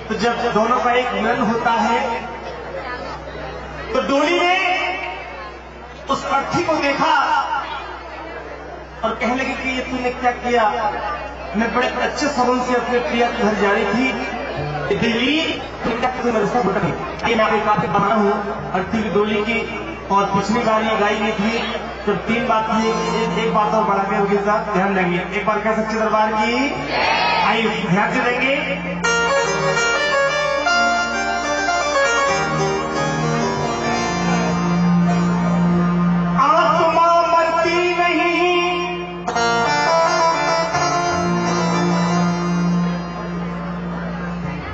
तो जब दोनों का एक मिलन होता है तो डोली ने उस अर्थी को देखा और कहने लगी कि ये तूने क्या किया। मैं बड़े अच्छे सबूत से अपने प्रिया के घर जा रही थी दिल्ली, मेरे साथ बता ये मैं आपको काफी बना हूँ अर्थी की डोली की। और पिछली बार ये गाई गई थी जब 3 बात थी, एक बात और बढ़ा के उनके साथ ध्यान देंगे। एक बार क्या सच्चे दरबार की आइए ध्यान से देंगे।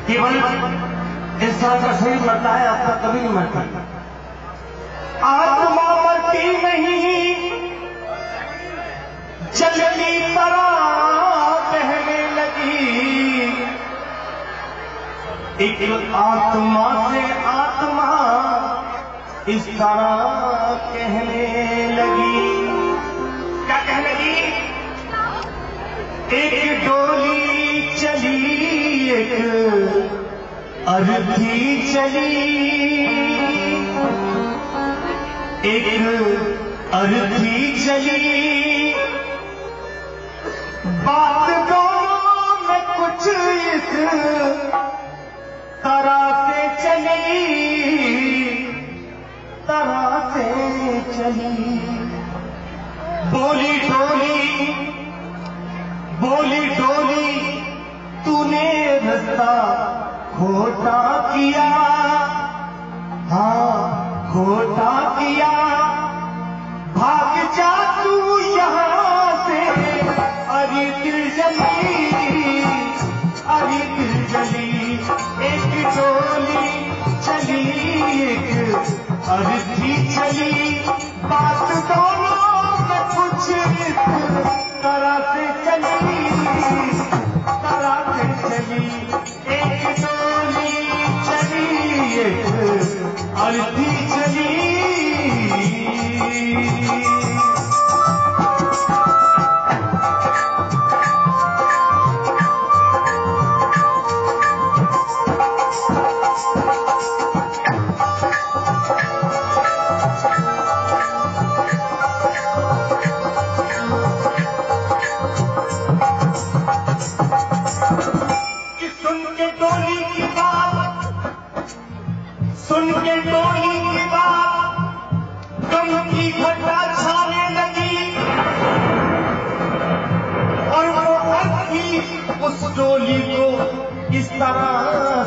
केवल इंसान का शरीर मरता है, आत्मा कभी नहीं मरती। आत्मा मरती नहीं, जलती तरह बहने लगी। एक आत्मा से आत्मा इस तरह कहने लगी। क्या कहने लगी? एक डोली चली, एक अर्थी चली, एक अर्थी चली। बात दोनों में कुछ इस तरह से चली, तरह से चली। बोली डोली, बोली डोली, तूने रास्ता खोटा किया, हाँ खोटा किया। भाग जा तू यहाँ से, अरे दिल जली, अरे दिल जली। एक डोली चली, एक अर्थी चली। बात दोनों में कुछ इस तरह से चली, तरह से चली। एक डोली चली, एक अर्थी चली। सुन के डोली की बात गम की घटा छाने लगी और वो अर्थी उस डोली को इस तरह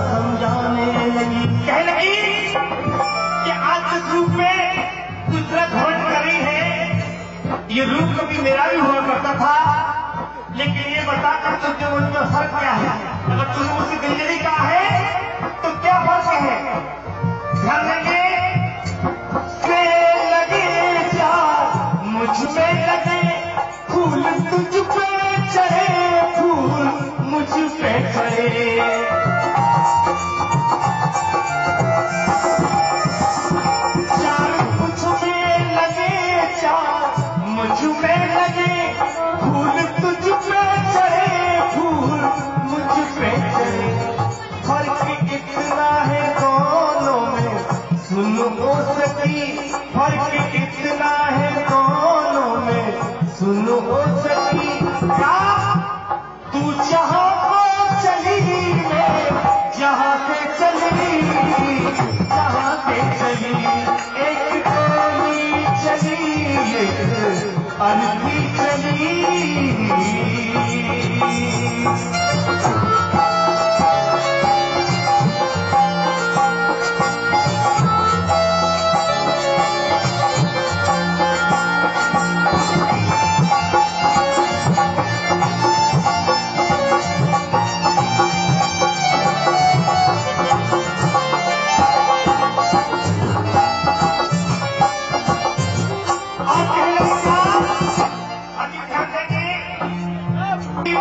समझाने लगी। कह लगी कि आज इस रूप में दूसरा घमंड कर रही है। ये रूप कभी मेरा भी हुआ करता था, लेकिन ये बताकर तुझे उनका फर्क क्या है। अगर तुझे मुझसे दिलजरी कहा है तो क्या फर्क है? ध्यान देंगे। से लगे चार मुझ में लगे, फूल तुझ पे चढ़े, फूल मुझ पे चढ़े। चार मुझ में लगे, चार मुझ में लगे, फूल तुझ पे चढ़े, फूल मुझ पे चढ़े। फर्क इतना है दोनों में, सुन हो सकी। फर्क इतना है दोनों में, सुन हो सकी। क्या तू जहां को चली, मैं जहां से चली, जहां से चली। एक डोली चली, एक अर्थी चली।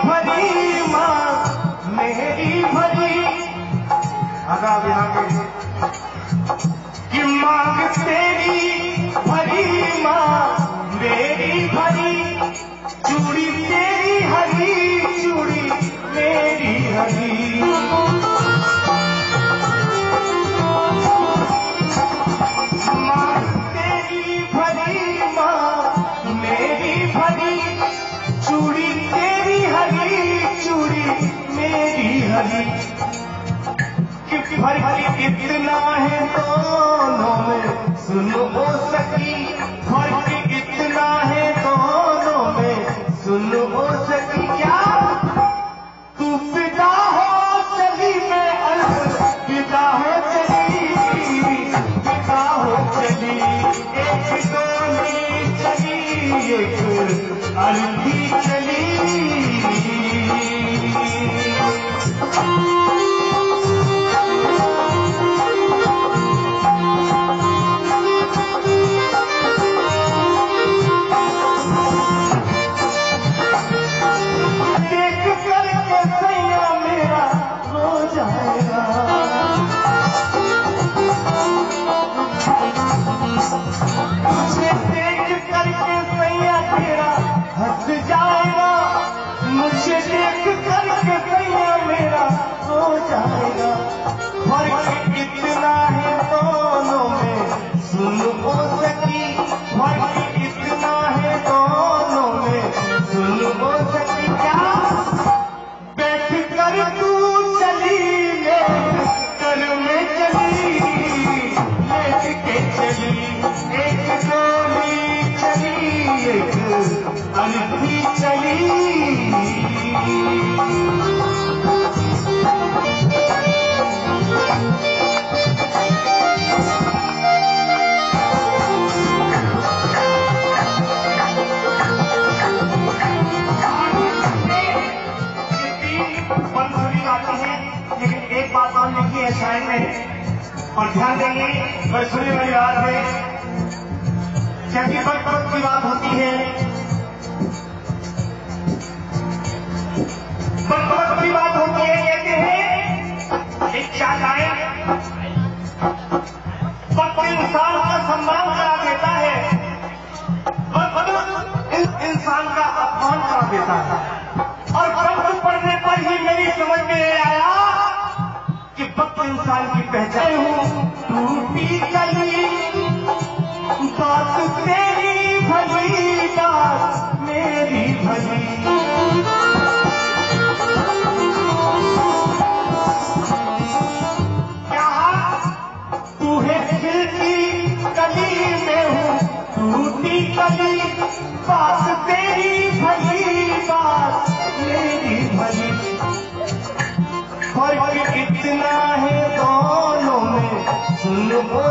भरी माँ मेरी भरी, अगर यहाँ कि मांग तेरी भरी माँ मेरी भरी, चूड़ी तेरी हरी, चूड़ी मेरी हरी। चली कि फर्क इतना है दोनों में, सुनो ओ सखी फर्क इतना है दोनों में, सुनो ओ सखी। क्या तू पिता हो चली मैं अलविदा हो चली, पिता हो चली, एक डोली चली एक अर्थी चली। हंस जाएगा मुझे देख करके सैया मेरा हो जाएगा। फर्क इतना है दोनों में, सुन ओ सखी फर्क इतना है दोनों में, सुन ओ सखी। क्या बैठ कर तू चली लेट कर में चली, लेट के चली एक डोली चली एक अर्थी चली। बंसुरी गाती है, लेकिन एक बात और लिखी है शायर में, और ध्यान देंगे बंसुरी वाली बात है। जब भी वक्त की बात होती है, वक्त की बात होती है, कहते हैं एक चालायक वक्त इंसान का सम्मान करा देता है, वक्त इंसान का अपमान करा देता है। और वक्त पढ़ने पर ही मेरी समझ में आया कि वक्त इंसान की पहचान हूँ। टूटी गली बात तेरी भली, बात मेरी भली, तू है खिलती कली में हूँ टूटी कली, बात तेरी भली, बात मेरी भली। फर्क इतना है दोनों में, सुन ओ